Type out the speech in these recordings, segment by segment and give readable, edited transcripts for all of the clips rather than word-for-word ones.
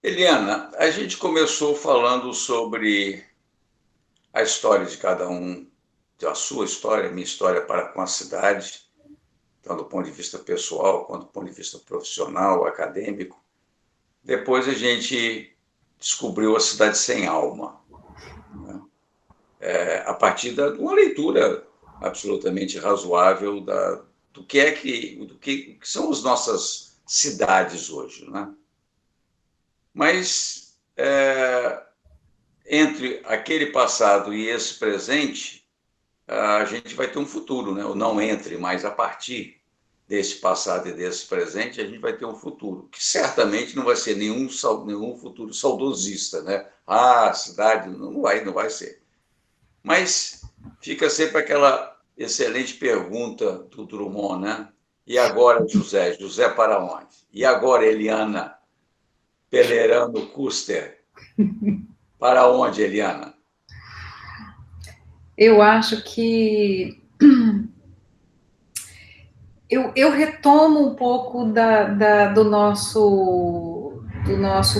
Eliana, a gente começou falando sobre a história de cada um, a sua história, a minha história para com a cidade, tanto do ponto de vista pessoal quanto do ponto de vista profissional, acadêmico. Depois a gente descobriu a cidade sem alma, né? A partir de uma leitura absolutamente razoável do que é que são as nossas cidades hoje, né? Mas entre aquele passado e esse presente, a gente vai ter um futuro, né? Ou não entre, mas a partir desse passado e desse presente, a gente vai ter um futuro, que certamente não vai ser nenhum futuro saudosista, né? Ah, a cidade, não vai ser. Mas fica sempre aquela excelente pergunta do Drummond, né? E agora, José? José para onde? E agora, Eliana? Pelerano Custer? Para onde, Eliana? Eu acho que eu retomo um pouco do nosso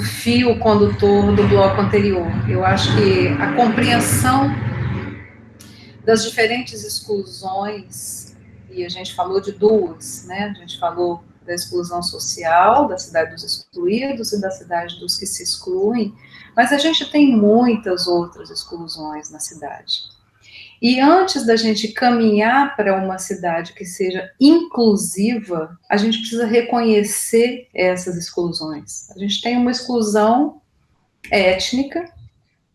fio condutor do bloco anterior. Eu acho que a compreensão das diferentes exclusões, e a gente falou de duas, né? A gente falou da exclusão social, da cidade dos excluídos e da cidade dos que se excluem, mas a gente tem muitas outras exclusões na cidade. E antes da gente caminhar para uma cidade que seja inclusiva, a gente precisa reconhecer essas exclusões. A gente tem uma exclusão étnica,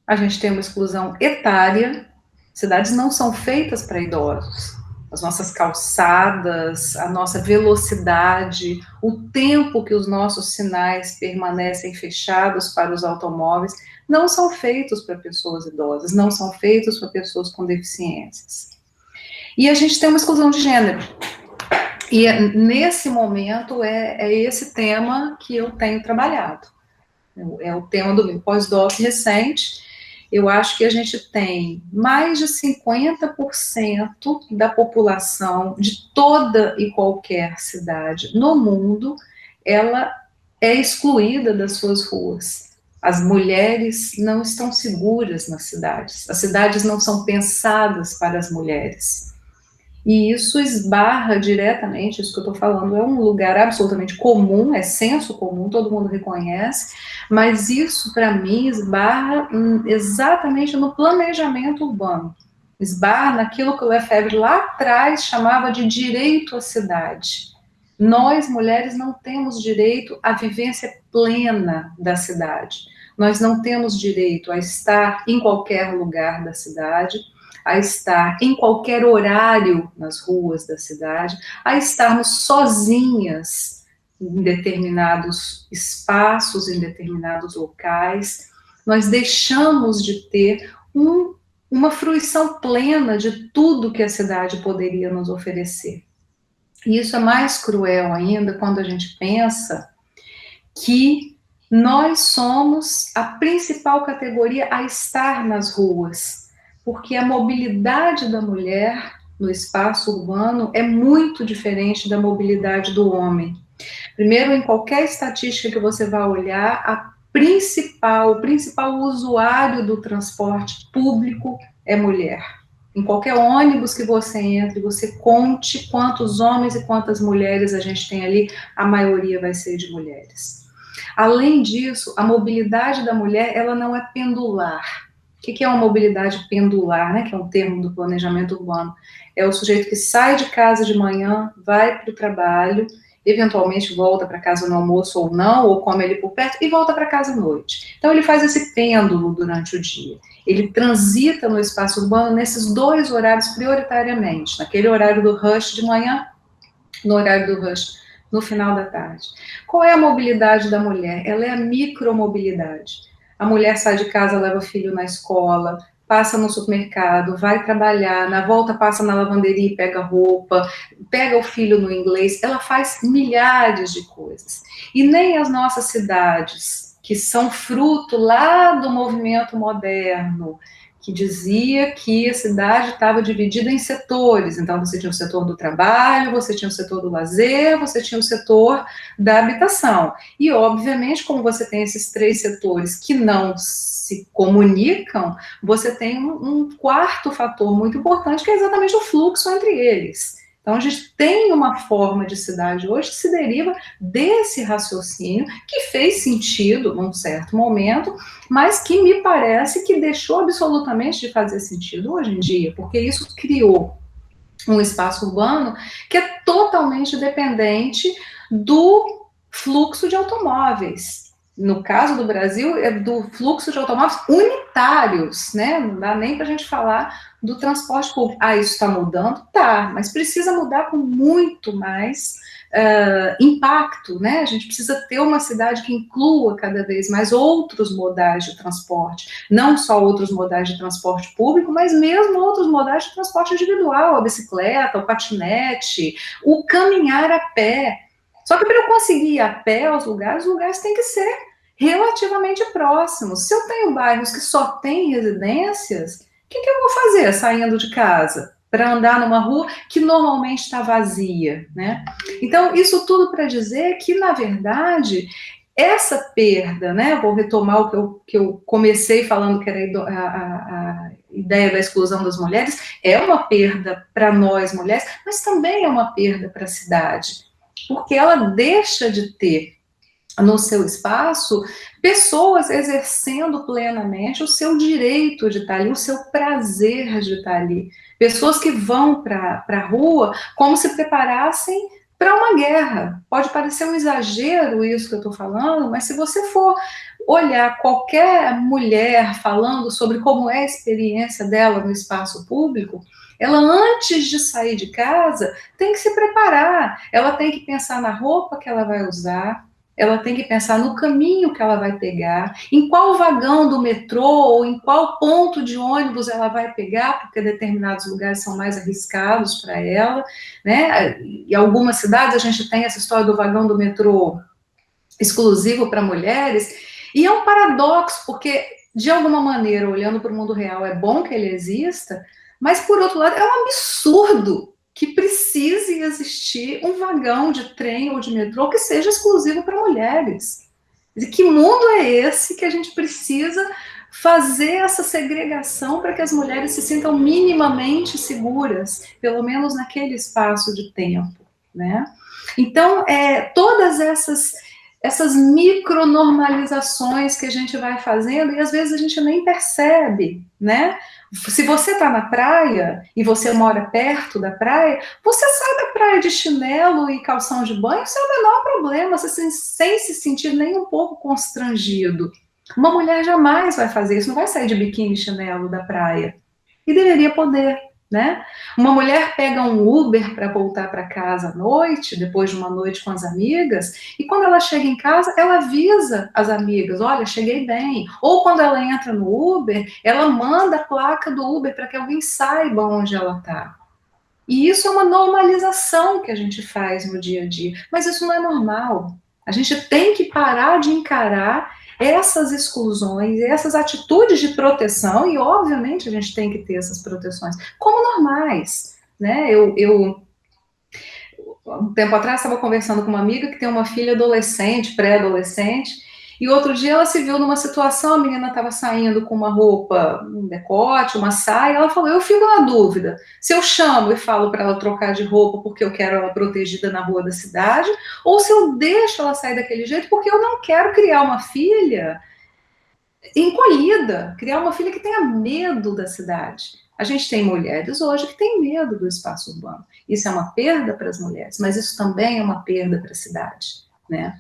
a gente tem uma exclusão etária. Cidades não são feitas para idosos. As nossas calçadas, a nossa velocidade, o tempo que os nossos sinais permanecem fechados para os automóveis, não são feitos para pessoas idosas, não são feitos para pessoas com deficiências. E a gente tem uma exclusão de gênero. E nesse momento é esse tema que eu tenho trabalhado. É o tema do meu pós-doc recente. Eu acho que a gente tem mais de 50% da população de toda e qualquer cidade no mundo, ela é excluída das suas ruas. As mulheres não estão seguras nas cidades. As cidades não são pensadas para as mulheres. E isso esbarra diretamente, isso que eu estou falando, é um lugar absolutamente comum, é senso comum, todo mundo reconhece, mas isso, para mim, esbarra exatamente no planejamento urbano, esbarra naquilo que o Lefebvre lá atrás chamava de direito à cidade. Nós, mulheres, não temos direito à vivência plena da cidade. Nós não temos direito a estar em qualquer lugar da cidade, a estar em qualquer horário nas ruas da cidade, a estarmos sozinhas em determinados espaços, em determinados locais. Nós deixamos de ter uma fruição plena de tudo que a cidade poderia nos oferecer. E isso é mais cruel ainda quando a gente pensa que nós somos a principal categoria a estar nas ruas, porque a mobilidade da mulher no espaço urbano é muito diferente da mobilidade do homem. Primeiro, em qualquer estatística que você vá olhar, o principal usuário do transporte público é mulher. Em qualquer ônibus que você entre, você conte quantos homens e quantas mulheres a gente tem ali, a maioria vai ser de mulheres. Além disso, a mobilidade da mulher, ela não é pendular. O que é uma mobilidade pendular, né? Que é um termo do planejamento urbano. É o sujeito que sai de casa de manhã, vai para o trabalho, eventualmente volta para casa no almoço ou não, ou come ali por perto, e volta para casa à noite. Então, ele faz esse pêndulo durante o dia. Ele transita no espaço urbano nesses dois horários prioritariamente, naquele horário do rush de manhã, no horário do rush no final da tarde. Qual é a mobilidade da mulher? Ela é a micromobilidade. A mulher sai de casa, leva o filho na escola, passa no supermercado, vai trabalhar, na volta passa na lavanderia e pega roupa, pega o filho no inglês, ela faz milhares de coisas. E nem as nossas cidades, que são fruto lá do movimento moderno, que dizia que a cidade estava dividida em setores. Então, você tinha o setor do trabalho, você tinha o setor do lazer, você tinha o setor da habitação. E, obviamente, como você tem esses três setores que não se comunicam, você tem um quarto fator muito importante, que é exatamente o fluxo entre eles. Então, a gente tem uma forma de cidade hoje que se deriva desse raciocínio, que fez sentido num certo momento, mas que me parece que deixou absolutamente de fazer sentido hoje em dia, porque isso criou um espaço urbano que é totalmente dependente do fluxo de automóveis. No caso do Brasil, é do fluxo de automóveis unitários, né? Não dá nem para a gente falar do transporte público. Ah, isso está mudando? Tá, mas precisa mudar com muito mais impacto, né? A gente precisa ter uma cidade que inclua cada vez mais outros modais de transporte, não só outros modais de transporte público, mas mesmo outros modais de transporte individual, a bicicleta, o patinete, o caminhar a pé. Só que para eu conseguir ir a pé aos lugares, os lugares têm que ser relativamente próximos. Se eu tenho bairros que só têm residências, o que eu vou fazer saindo de casa? Para andar numa rua que normalmente está vazia, né? Então, isso tudo para dizer que, na verdade, essa perda, né? Vou retomar o que eu comecei falando, que era a ideia da exclusão das mulheres, é uma perda para nós mulheres, mas também é uma perda para a cidade, porque ela deixa de ter no seu espaço pessoas exercendo plenamente o seu direito de estar ali, o seu prazer de estar ali. Pessoas que vão para a rua como se preparassem para uma guerra. Pode parecer um exagero isso que eu estou falando, mas se você for olhar qualquer mulher falando sobre como é a experiência dela no espaço público, ela, antes de sair de casa, tem que se preparar. Ela tem que pensar na roupa que ela vai usar, ela tem que pensar no caminho que ela vai pegar, em qual vagão do metrô ou em qual ponto de ônibus ela vai pegar, porque determinados lugares são mais arriscados para ela, né? Em algumas cidades a gente tem essa história do vagão do metrô exclusivo para mulheres, e é um paradoxo, porque, de alguma maneira, olhando para o mundo real, é bom que ele exista, mas, por outro lado, é um absurdo que precise existir um vagão de trem ou de metrô que seja exclusivo para mulheres. E que mundo é esse que a gente precisa fazer essa segregação para que as mulheres se sintam minimamente seguras, pelo menos naquele espaço de tempo, né? Então, todas essas micronormalizações que a gente vai fazendo, e às vezes a gente nem percebe, né? Se você está na praia e você mora perto da praia, você sai da praia de chinelo e calção de banho sem o menor problema, sem se sentir nem um pouco constrangido. Uma mulher jamais vai fazer isso, não vai sair de biquíni e chinelo da praia. E deveria poder, né? Uma mulher pega um Uber para voltar para casa à noite, depois de uma noite com as amigas, e quando ela chega em casa, ela avisa as amigas, olha, cheguei bem. Ou quando ela entra no Uber, ela manda a placa do Uber para que alguém saiba onde ela está. E isso é uma normalização que a gente faz no dia a dia, mas isso não é normal. A gente tem que parar de encarar essas exclusões, essas atitudes de proteção, e obviamente a gente tem que ter essas proteções como normais, né? Um tempo atrás estava conversando com uma amiga que tem uma filha adolescente, pré-adolescente, e outro dia ela se viu numa situação, a menina estava saindo com uma roupa, um decote, uma saia, ela falou, eu fico na dúvida, se eu chamo e falo para ela trocar de roupa porque eu quero ela protegida na rua da cidade, ou se eu deixo ela sair daquele jeito porque eu não quero criar uma filha encolhida, criar uma filha que tenha medo da cidade. A gente tem mulheres hoje que têm medo do espaço urbano. Isso é uma perda para as mulheres, mas isso também é uma perda para a cidade, né?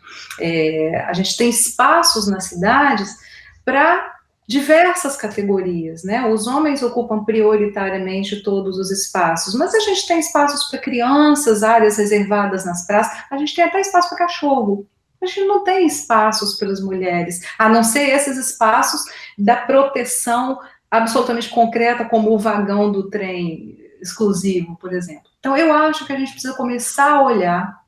A gente tem espaços nas cidades para diversas categorias, né? Os homens ocupam prioritariamente todos os espaços, mas a gente tem espaços para crianças, áreas reservadas nas praças, a gente tem até espaço para cachorro. A gente não tem espaços para as mulheres, a não ser esses espaços da proteção absolutamente concreta, como o vagão do trem exclusivo, por exemplo. Então, eu acho que a gente precisa começar a olhar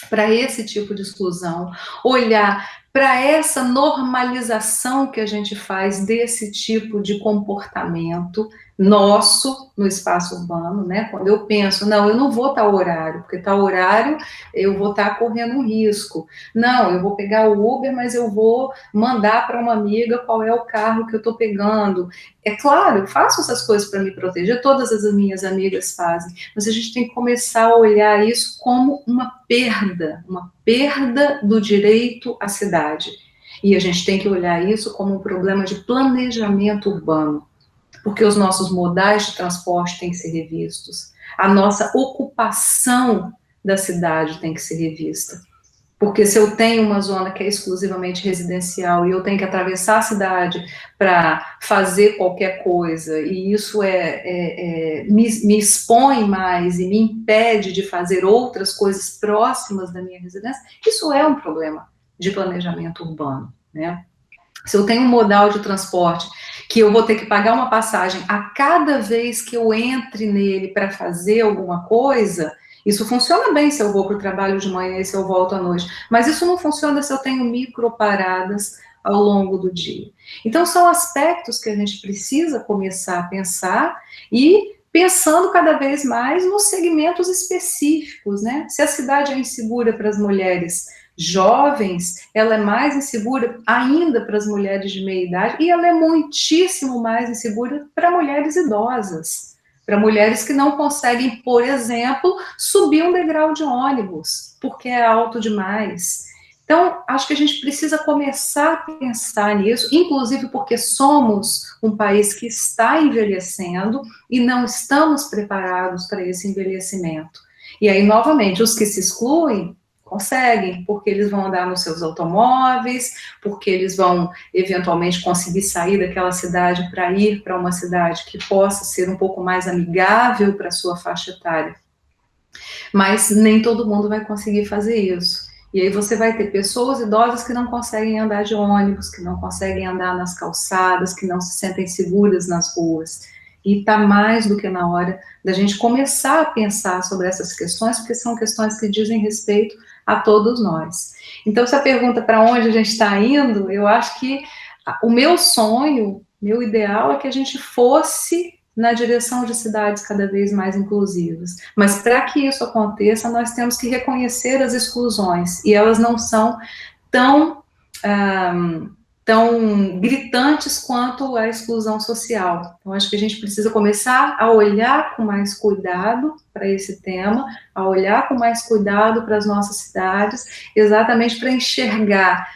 para esse tipo de exclusão, olhar para essa normalização que a gente faz desse tipo de comportamento nosso no espaço urbano, né? Quando eu penso, não, eu não vou tal horário, porque tal horário eu vou estar correndo um risco. Não, eu vou pegar o Uber, mas eu vou mandar para uma amiga qual é o carro que eu estou pegando. É claro, eu faço essas coisas para me proteger, todas as minhas amigas fazem, mas a gente tem que começar a olhar isso como uma perda do direito à cidade. E a gente tem que olhar isso como um problema de planejamento urbano, porque os nossos modais de transporte têm que ser revistos, a nossa ocupação da cidade tem que ser revista. Porque se eu tenho uma zona que é exclusivamente residencial e eu tenho que atravessar a cidade para fazer qualquer coisa, e isso me expõe mais e me impede de fazer outras coisas próximas da minha residência, isso é um problema de planejamento urbano, né? Se eu tenho um modal de transporte que eu vou ter que pagar uma passagem a cada vez que eu entre nele para fazer alguma coisa, isso funciona bem se eu vou para o trabalho de manhã e se eu volto à noite, mas isso não funciona se eu tenho microparadas ao longo do dia. Então, são aspectos que a gente precisa começar a pensar e pensando cada vez mais nos segmentos específicos, né? Se a cidade é insegura para as mulheres jovens, ela é mais insegura ainda para as mulheres de meia idade e ela é muitíssimo mais insegura para mulheres idosas, para mulheres que não conseguem, por exemplo, subir um degrau de ônibus, porque é alto demais. Então, acho que a gente precisa começar a pensar nisso, inclusive porque somos um país que está envelhecendo e não estamos preparados para esse envelhecimento. E aí, novamente, os que se excluem conseguem, porque eles vão andar nos seus automóveis, porque eles vão eventualmente conseguir sair daquela cidade para ir para uma cidade que possa ser um pouco mais amigável para a sua faixa etária. Mas nem todo mundo vai conseguir fazer isso. E aí você vai ter pessoas idosas que não conseguem andar de ônibus, que não conseguem andar nas calçadas, que não se sentem seguras nas ruas. E está mais do que na hora da gente começar a pensar sobre essas questões, porque são questões que dizem respeito a todos nós. Então, essa pergunta para onde a gente está indo, eu acho que o meu sonho, meu ideal é que a gente fosse na direção de cidades cada vez mais inclusivas. Mas para que isso aconteça, nós temos que reconhecer as exclusões, e elas não são tão, tão gritantes quanto a exclusão social. Então, acho que a gente precisa começar a olhar com mais cuidado para esse tema, a olhar com mais cuidado para as nossas cidades, exatamente para enxergar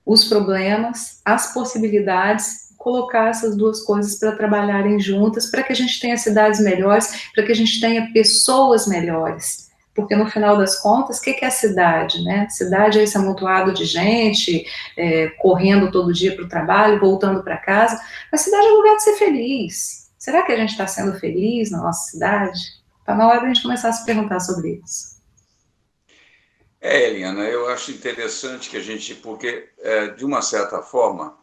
os problemas, as possibilidades, colocar essas duas coisas para trabalharem juntas, para que a gente tenha cidades melhores, para que a gente tenha pessoas melhores. Porque no final das contas, o que é a cidade, né? Cidade é esse amontoado de gente, correndo todo dia para o trabalho, voltando para casa. A cidade é um lugar de ser feliz. Será que a gente está sendo feliz na nossa cidade? Está na hora de a gente começar a se perguntar sobre isso. Eliana, eu acho interessante que a gente, porque, de uma certa forma,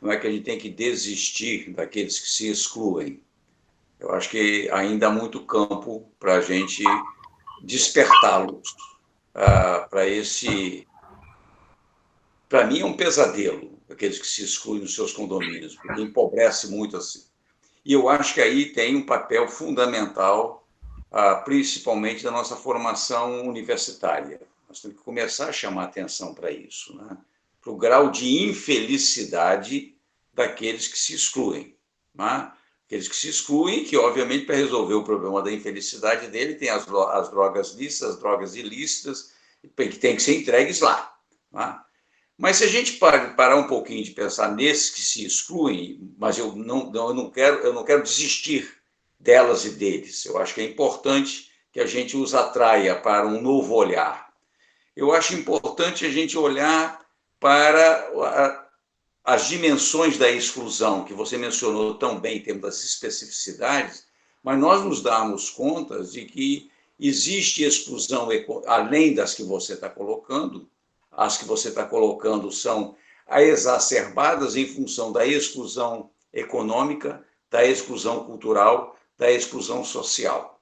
não é que a gente tem que desistir daqueles que se excluem. Eu acho que ainda há muito campo para a gente despertá-los para esse... Para mim é um pesadelo, aqueles que se excluem dos seus condomínios, porque empobrece muito assim. E eu acho que aí tem um papel fundamental, principalmente da nossa formação universitária. Nós temos que começar a chamar atenção para isso, né? Para o grau de infelicidade daqueles que se excluem, né? Aqueles que se excluem, que, obviamente, para resolver o problema da infelicidade dele, tem as drogas lícitas, as drogas ilícitas, que têm que ser entregues lá, né? Mas se a gente parar um pouquinho de pensar nesses que se excluem, mas eu não quero desistir delas e deles. Eu acho que é importante que a gente os atraia para um novo olhar. Eu acho importante a gente olhar para as dimensões da exclusão, que você mencionou tão bem em termos das especificidades, mas nós nos darmos conta de que existe exclusão além das que você está colocando. As que você está colocando são exacerbadas em função da exclusão econômica, da exclusão cultural, da exclusão social.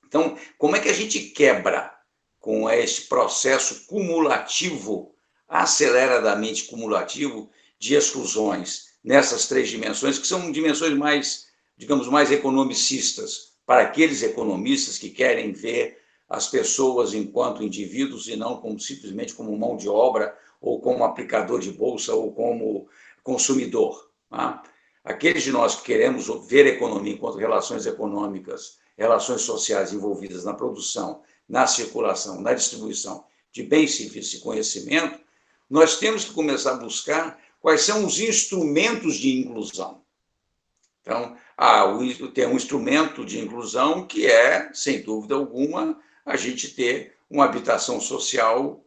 Então, como é que a gente quebra com esse processo cumulativo aceleradamente cumulativo de exclusões nessas 3 dimensões, que são dimensões mais, digamos, mais economicistas, para aqueles economistas que querem ver as pessoas enquanto indivíduos e não como, simplesmente como mão de obra, ou como aplicador de bolsa, ou como consumidor. Tá? Aqueles de nós que queremos ver a economia enquanto relações econômicas, relações sociais envolvidas na produção, na circulação, na distribuição de bens, serviços e conhecimento, nós temos que começar a buscar quais são os instrumentos de inclusão. Então, tem um instrumento de inclusão que é, sem dúvida alguma, a gente ter uma habitação social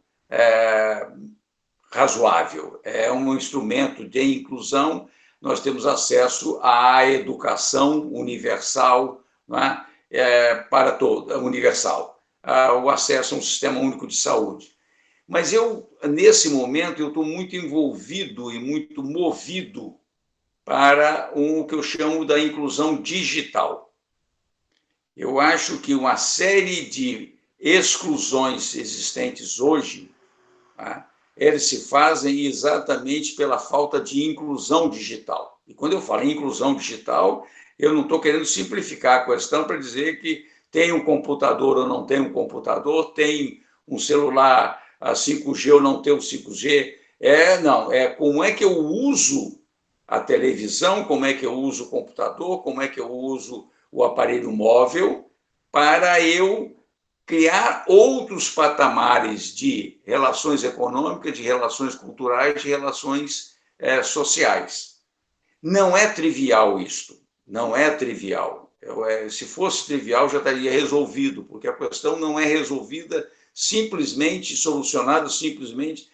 razoável. É um instrumento de inclusão. Nós temos acesso à educação universal, não é? Para todo, universal, o acesso a um sistema único de saúde. Mas nesse momento, eu estou muito envolvido e muito movido para o que eu chamo da inclusão digital. Eu acho que uma série de exclusões existentes hoje, tá? Eles se fazem exatamente pela falta de inclusão digital. E quando eu falo em inclusão digital, eu não estou querendo simplificar a questão para dizer que tem um computador ou não tem um computador, tem um celular a 5G ou não tem o 5G. Não, como é que eu uso a televisão, como é que eu uso o computador, como é que eu uso o aparelho móvel para eu criar outros patamares de relações econômicas, de relações culturais, de relações sociais. Não é trivial isto, não é trivial. Se fosse trivial, já estaria resolvido, porque a questão não é resolvida simplesmente, solucionada simplesmente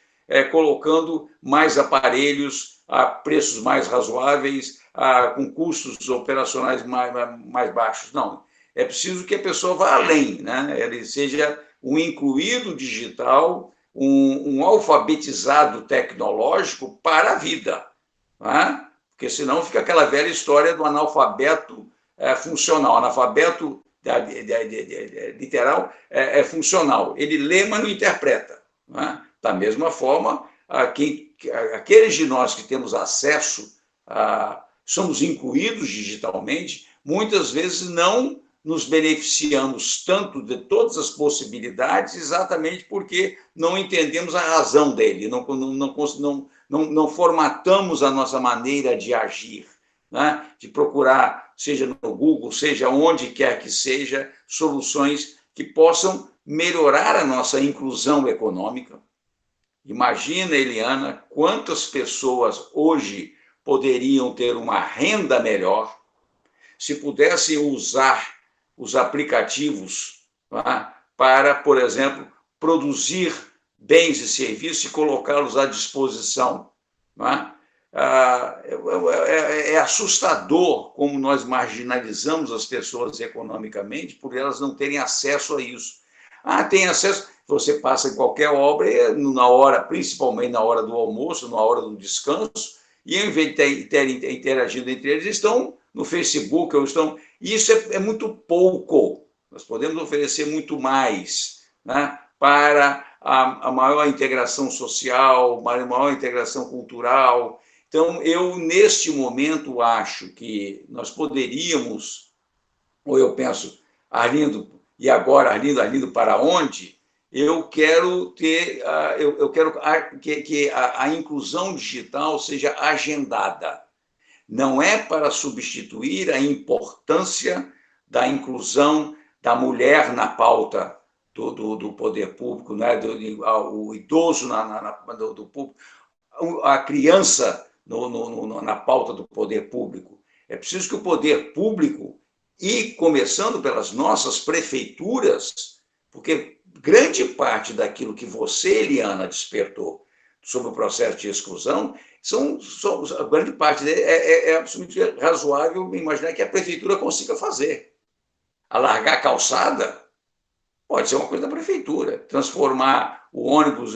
colocando mais aparelhos a preços mais razoáveis, com custos operacionais mais baixos. Não, é preciso que a pessoa vá além, né? Ele seja um incluído digital, um alfabetizado tecnológico para a vida, né? Porque senão fica aquela velha história do analfabeto funcional. Analfabeto literal é funcional. Ele lê, mas não interpreta. Né? Da mesma forma, aqueles de nós que temos acesso, somos incluídos digitalmente, muitas vezes não nos beneficiamos tanto de todas as possibilidades exatamente porque não entendemos a razão dele, não formatamos a nossa maneira de agir, né? De procurar, seja no Google, seja onde quer que seja, soluções que possam melhorar a nossa inclusão econômica. Imagina, Eliana, quantas pessoas hoje poderiam ter uma renda melhor se pudessem usar os aplicativos, tá? Para, por exemplo, produzir bens e serviços e colocá-los à disposição. Tá? É assustador como nós marginalizamos as pessoas economicamente por elas não terem acesso a isso. Tem acesso, você passa em qualquer obra, na hora, principalmente na hora do almoço, na hora do descanso, e em vez de interagindo entre eles, estão no Facebook, ou estão... Isso é muito pouco. Nós podemos oferecer muito mais, né, para a maior integração social, a maior integração cultural. Então, eu, neste momento, acho que nós poderíamos, ou eu penso, Arlindo, e agora, Arlindo, para onde? Eu quero que a inclusão digital seja agendada. Não é para substituir a importância da inclusão da mulher na pauta do poder público, né? O idoso do público, a criança na pauta do poder público. É preciso que o poder público, e começando pelas nossas prefeituras, porque grande parte daquilo que você, Eliana, despertou sobre o processo de exclusão, a grande parte dele é absolutamente razoável imaginar que a prefeitura consiga fazer. Alargar a calçada pode ser uma coisa da prefeitura. Transformar o ônibus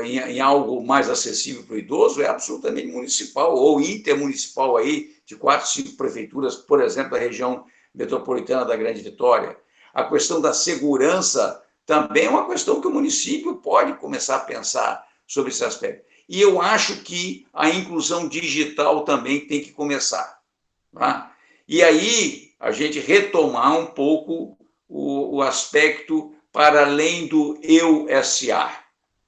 em algo mais acessível para o idoso é absolutamente municipal ou intermunicipal aí, de 4, 5 prefeituras, por exemplo, da região metropolitana da Grande Vitória. A questão da segurança também é uma questão que o município pode começar a pensar sobre esse aspecto. E eu acho que a inclusão digital também tem que começar. Tá? E aí a gente retomar um pouco o aspecto para além do eu SA,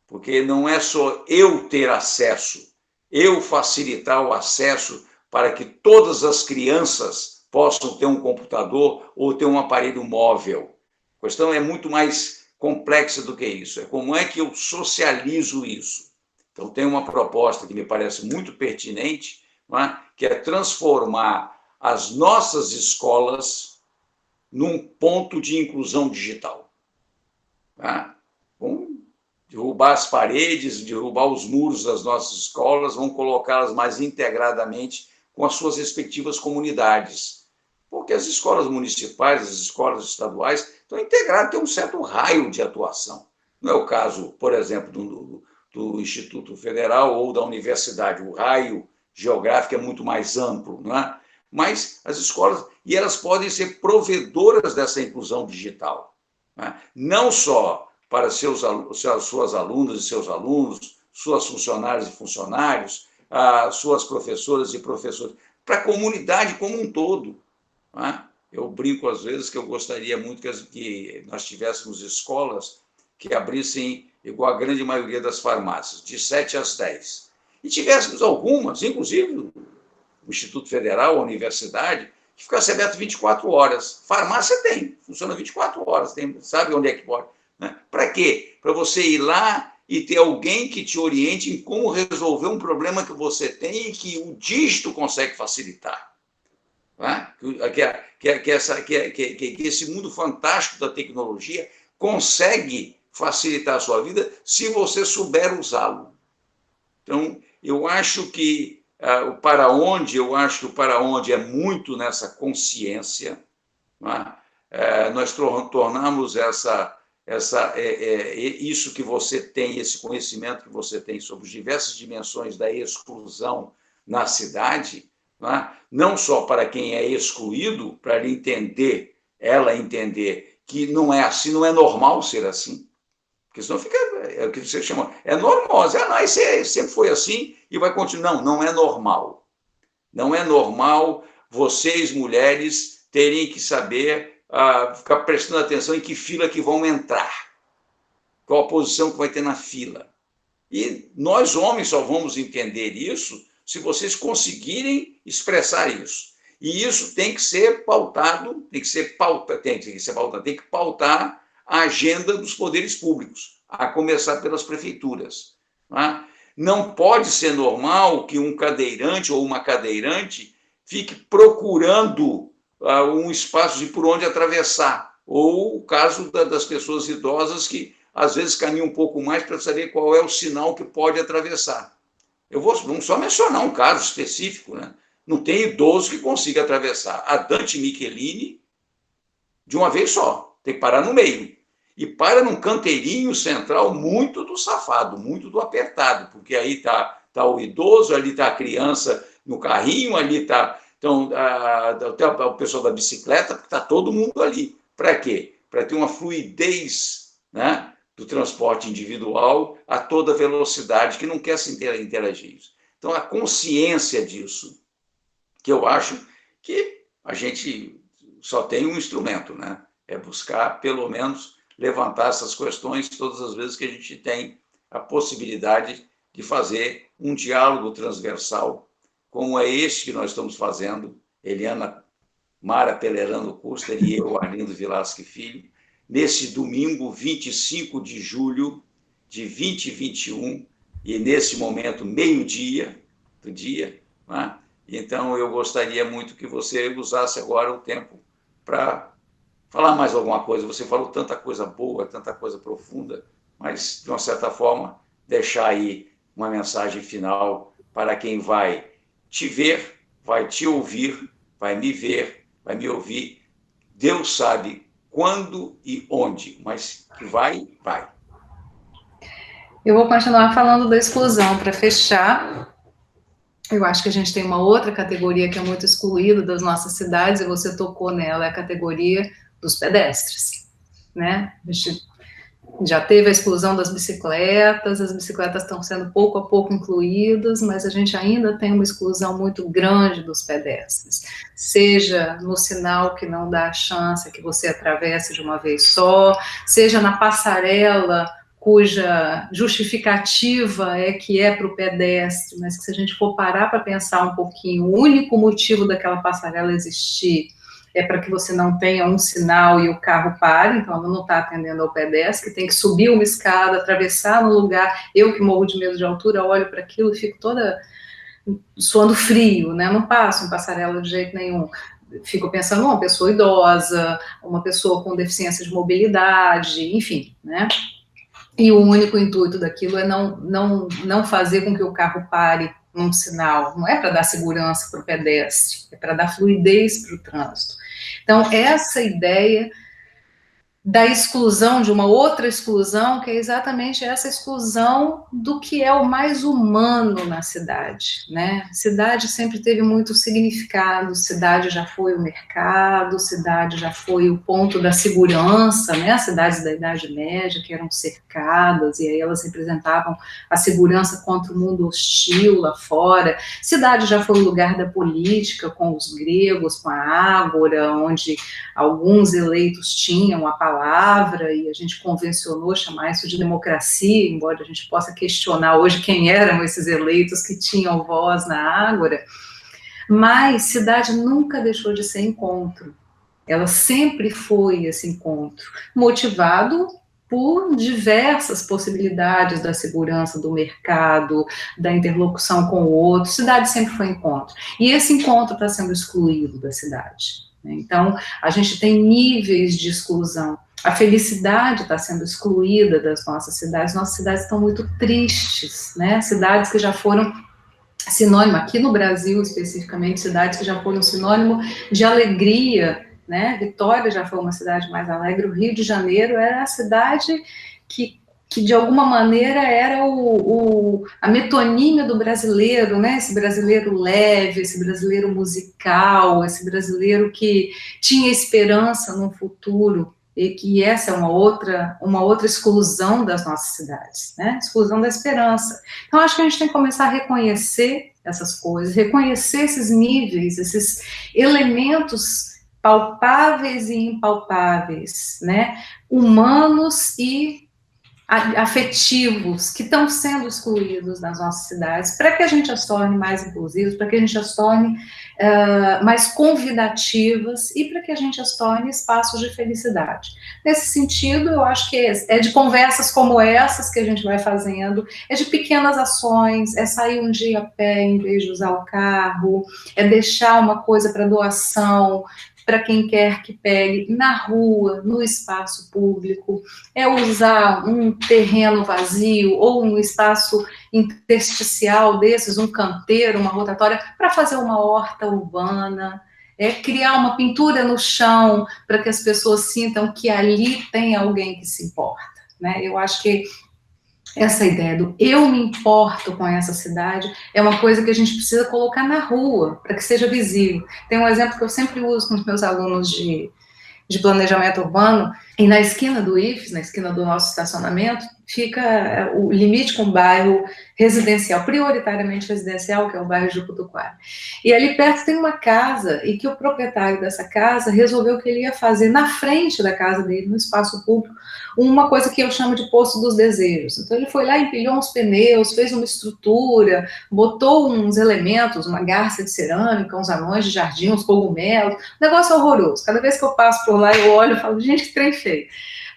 porque não é só eu ter acesso, eu facilitar o acesso para que todas as crianças possam ter um computador ou ter um aparelho móvel. A questão é muito mais complexa do que isso. É como é que eu socializo isso. Então, tem uma proposta que me parece muito pertinente, não é? Que é transformar as nossas escolas num ponto de inclusão digital. Tá? Vamos derrubar as paredes, derrubar os muros das nossas escolas, vamos colocá-las mais integradamente com as suas respectivas comunidades. Porque as escolas municipais, as escolas estaduais, estão integradas, têm um certo raio de atuação. Não é o caso, por exemplo, do Instituto Federal ou da universidade. O raio geográfico é muito mais amplo, não é? Mas as escolas, e elas podem ser provedoras dessa inclusão digital, né? Não só para suas alunas e seus alunos, suas funcionárias e funcionários, suas professoras e professores, para a comunidade como um todo. Né? Eu brinco às vezes que eu gostaria muito que nós tivéssemos escolas que abrissem igual a grande maioria das farmácias, de 7 às 10. E tivéssemos algumas, inclusive o Instituto Federal, a universidade, que ficasse aberto 24 horas. Farmácia tem, funciona 24 horas, tem, sabe onde é que pode. Né? Para quê? Para você ir lá e ter alguém que te oriente em como resolver um problema que você tem e que o dígito consegue facilitar. Né? Que esse mundo fantástico da tecnologia consegue facilitar a sua vida se você souber usá-lo. Então, eu acho que o para onde é muito nessa consciência. Né? Nós tornamos isso que você tem, esse conhecimento que você tem sobre as diversas dimensões da exclusão na cidade, não só para quem é excluído, para ela entender que não é assim, não é normal ser assim. Porque senão fica, é o que você chama, é normal. Isso sempre foi assim e vai continuar. Não é normal. Não é normal vocês, mulheres, terem que saber, ficar prestando atenção em que fila que vão entrar, qual a posição que vai ter na fila. E nós, homens, só vamos entender isso se vocês conseguirem expressar isso. E isso tem que ser pautado, tem que pautar a agenda dos poderes públicos, a começar pelas prefeituras. Não pode ser normal que um cadeirante ou uma cadeirante fique procurando um espaço por onde atravessar, ou o caso das pessoas idosas que às vezes caminham um pouco mais para saber qual é o sinal que pode atravessar. Vamos só mencionar um caso específico, né? Não tem idoso que consiga atravessar a Dante Michelini de uma vez só, tem que parar no meio. E para num canteirinho central muito do safado, muito do apertado, porque aí está o idoso, ali está a criança no carrinho, ali está o pessoal da bicicleta, porque está todo mundo ali. Para quê? Para ter uma fluidez, né, do transporte individual a toda velocidade, que não quer se interagir. Então, a consciência disso, que eu acho que a gente só tem um instrumento, né? É buscar, pelo menos, levantar essas questões todas as vezes que a gente tem a possibilidade de fazer um diálogo transversal, como é este que nós estamos fazendo, Eliana Mara Pelerano Custer e eu, Arlindo Vilasque Filho, nesse domingo 25 de julho de 2021, e nesse momento, meio-dia do dia. Né? Então, eu gostaria muito que você usasse agora o tempo para falar mais alguma coisa. Você falou tanta coisa boa, tanta coisa profunda, mas, de uma certa forma, deixar aí uma mensagem final para quem vai te ver, vai te ouvir, vai me ver, vai me ouvir. Deus sabe quando e onde, mas que vai. Eu vou continuar falando da exclusão para fechar. Eu acho que a gente tem uma outra categoria que é muito excluída das nossas cidades, e você tocou nela, é a categoria dos pedestres, né? Já teve a exclusão das bicicletas, as bicicletas estão sendo pouco a pouco incluídas, mas a gente ainda tem uma exclusão muito grande dos pedestres, seja no sinal que não dá a chance que você atravesse de uma vez só, seja na passarela cuja justificativa é que é para o pedestre, mas que se a gente for parar para pensar um pouquinho, o único motivo daquela passarela existir é para que você não tenha um sinal e o carro pare, então ela não está atendendo ao pedestre, que tem que subir uma escada, atravessar no lugar. Eu que morro de medo de altura, olho para aquilo e fico toda suando frio, né? Não passo em passarela de jeito nenhum. Fico pensando uma pessoa idosa, uma pessoa com deficiência de mobilidade, enfim, né? E o único intuito daquilo é não fazer com que o carro pare num sinal, não é para dar segurança para o pedestre, é para dar fluidez para o trânsito. Então, essa ideia da exclusão, de uma outra exclusão, que é exatamente essa exclusão do que é o mais humano na cidade, né? Cidade sempre teve muito significado, cidade já foi o mercado, cidade já foi o ponto da segurança, né? As cidades da Idade Média, que eram cercadas, e aí elas representavam a segurança contra o mundo hostil lá fora. Cidade já foi o lugar da política, com os gregos, com a ágora, onde alguns eleitos tinham a palavra, e a gente convencionou chamar isso de democracia, embora a gente possa questionar hoje quem eram esses eleitos que tinham voz na ágora, mas cidade nunca deixou de ser encontro, ela sempre foi esse encontro, motivado por diversas possibilidades da segurança, do mercado, da interlocução com o outro. Cidade sempre foi encontro, e esse encontro está sendo excluído da cidade. Então, a gente tem níveis de exclusão. A felicidade está sendo excluída das nossas cidades estão muito tristes, né? Cidades que já foram sinônimo, aqui no Brasil especificamente, cidades que já foram sinônimo de alegria, né? Vitória já foi uma cidade mais alegre, o Rio de Janeiro era a cidade que de alguma maneira era a metonímia do brasileiro, né? Esse brasileiro leve, esse brasileiro musical, esse brasileiro que tinha esperança no futuro, e que essa é uma outra exclusão das nossas cidades, né? Exclusão da esperança. Então, acho que a gente tem que começar a reconhecer essas coisas, reconhecer esses níveis, esses elementos palpáveis e impalpáveis, né? Humanos e afetivos que estão sendo excluídos nas nossas cidades, para que a gente as torne mais inclusivas, para que a gente as torne mais convidativas e para que a gente as torne espaços de felicidade. Nesse sentido, eu acho que é de conversas como essas que a gente vai fazendo, é de pequenas ações, é sair um dia a pé em vez de usar o carro, é deixar uma coisa para doação, para quem quer que pegue na rua, no espaço público, é usar um terreno vazio ou um espaço intersticial desses, um canteiro, uma rotatória, para fazer uma horta urbana, é criar uma pintura no chão para que as pessoas sintam que ali tem alguém que se importa, né? Eu acho que essa ideia do eu me importo com essa cidade é uma coisa que a gente precisa colocar na rua, para que seja visível. Tem um exemplo que eu sempre uso com os meus alunos de planejamento urbano, e na esquina do IFES, na esquina do nosso estacionamento, fica o limite com o bairro residencial, prioritariamente residencial, que é o bairro de Jucutuquara. E ali perto tem uma casa, e que o proprietário dessa casa resolveu que ele ia fazer na frente da casa dele, no espaço público, uma coisa que eu chamo de Poço dos Desejos. Então ele foi lá, empilhou uns pneus, fez uma estrutura, botou uns elementos, uma garça de cerâmica, uns anões de jardim, uns cogumelos, negócio horroroso. Cada vez que eu passo por lá, eu olho e falo, gente, que trem feio.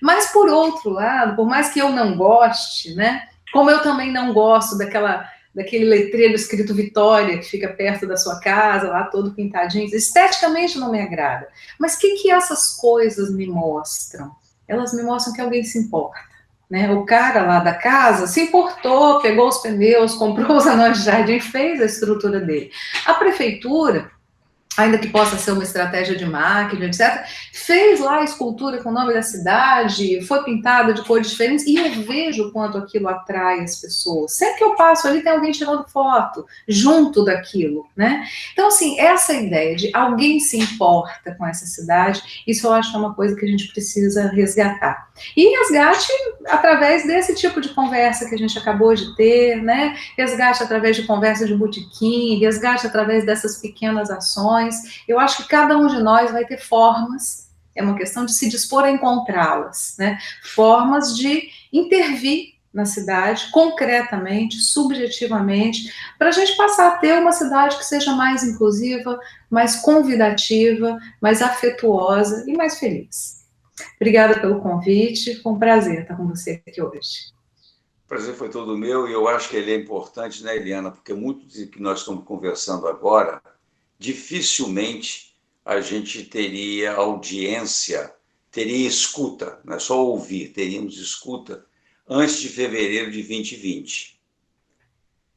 Mas, por outro lado, por mais que eu não goste, né, como eu também não gosto daquele letreiro escrito Vitória, que fica perto da sua casa, lá todo pintadinho, esteticamente não me agrada. Mas o que essas coisas me mostram? Elas me mostram que alguém se importa, né? O cara lá da casa se importou, pegou os pneus, comprou os anões de jardim, fez a estrutura dele. A prefeitura ainda que possa ser uma estratégia de marketing, etc., fez lá a escultura com o nome da cidade, foi pintada de cores diferentes, e eu vejo o quanto aquilo atrai as pessoas. Sempre que eu passo ali, tem alguém tirando foto, junto daquilo, né? Então, assim, essa ideia de alguém se importa com essa cidade, isso eu acho que é uma coisa que a gente precisa resgatar. E resgate através desse tipo de conversa que a gente acabou de ter, né? Resgate através de conversa de botequim, resgate através dessas pequenas ações. Eu acho que cada um de nós vai ter formas, é uma questão de se dispor a encontrá-las, né? Formas de intervir na cidade, concretamente, subjetivamente, para a gente passar a ter uma cidade que seja mais inclusiva, mais convidativa, mais afetuosa e mais feliz. Obrigada pelo convite, foi um prazer estar com você aqui hoje. O prazer foi todo meu, e eu acho que ele é importante, né, Eliana, porque muito do que nós estamos conversando agora, dificilmente a gente teria audiência, teria escuta, não é só ouvir, teríamos escuta antes de fevereiro de 2020.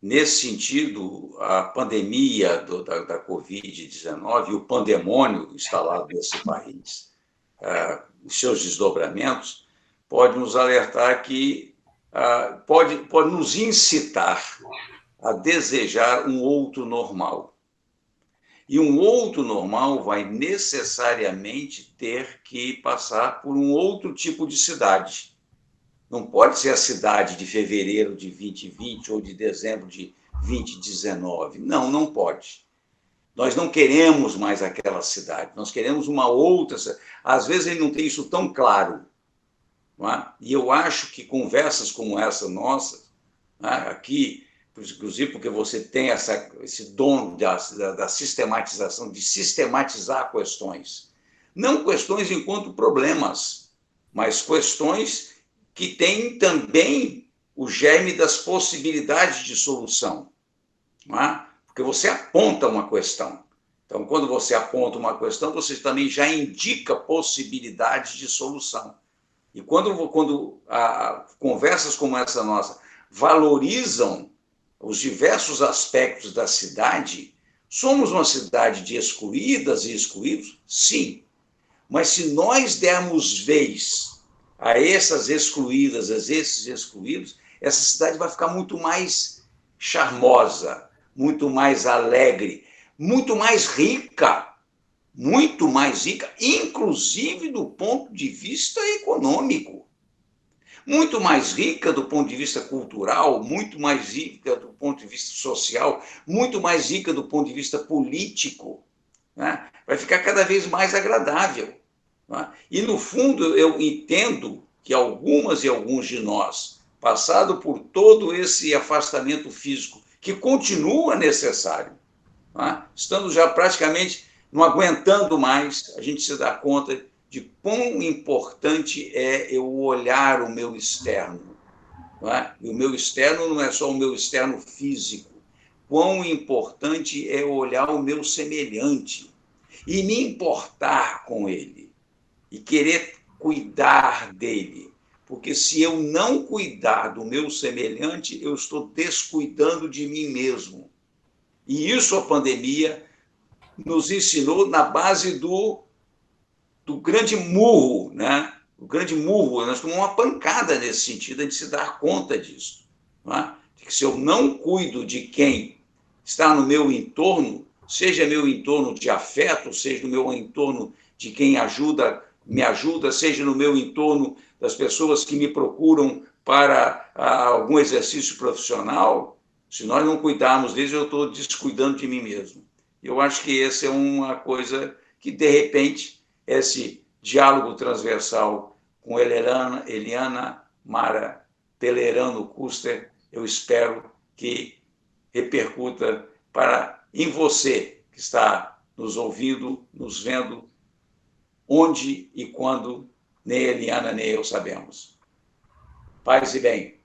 Nesse sentido, a pandemia da Covid-19 e o pandemônio instalado nesse país, os seus desdobramentos, pode nos alertar que pode nos incitar a desejar um outro normal. E um outro normal vai necessariamente ter que passar por um outro tipo de cidade. Não pode ser a cidade de fevereiro de 2020 ou de dezembro de 2019. Não, não pode. Nós não queremos mais aquela cidade, nós queremos uma outra. Às vezes ele não tem isso tão claro. Não é? E eu acho que conversas como essa nossa, não é? Aqui, inclusive porque você tem esse dom da sistematização, de sistematizar questões. Não questões enquanto problemas, mas questões que têm também o germe das possibilidades de solução. Não é? Porque você aponta uma questão. Então, quando você aponta uma questão, você também já indica possibilidades de solução. E quando conversas como essa nossa valorizam os diversos aspectos da cidade, somos uma cidade de excluídas e excluídos? Sim. Mas se nós dermos vez a essas excluídas, a esses excluídos, essa cidade vai ficar muito mais charmosa, muito mais alegre, muito mais rica, inclusive do ponto de vista econômico. Muito mais rica do ponto de vista cultural, muito mais rica do ponto de vista social, muito mais rica do ponto de vista político. Né? Vai ficar cada vez mais agradável. Né? E, no fundo, eu entendo que algumas e alguns de nós, passado por todo esse afastamento físico, que continua necessário, né? Estando já praticamente não aguentando mais, a gente se dá conta de quão importante é eu olhar o meu externo. Não é? E o meu externo não é só o meu externo físico. Quão importante é olhar o meu semelhante e me importar com ele e querer cuidar dele. Porque se eu não cuidar do meu semelhante, eu estou descuidando de mim mesmo. E isso a pandemia nos ensinou na base do grande murro, né? O grande murro, nós tomamos uma pancada nesse sentido, de se dar conta disso. Não é? De que se eu não cuido de quem está no meu entorno, seja meu entorno de afeto, seja no meu entorno de quem me ajuda, seja no meu entorno das pessoas que me procuram para algum exercício profissional, se nós não cuidarmos deles, eu estou descuidando de mim mesmo. Eu acho que essa é uma coisa que, de repente, esse diálogo transversal com Eliana Mara Pelerano Custer, eu espero que repercuta em você que está nos ouvindo, nos vendo, onde e quando nem Eliana nem eu sabemos. Paz e bem.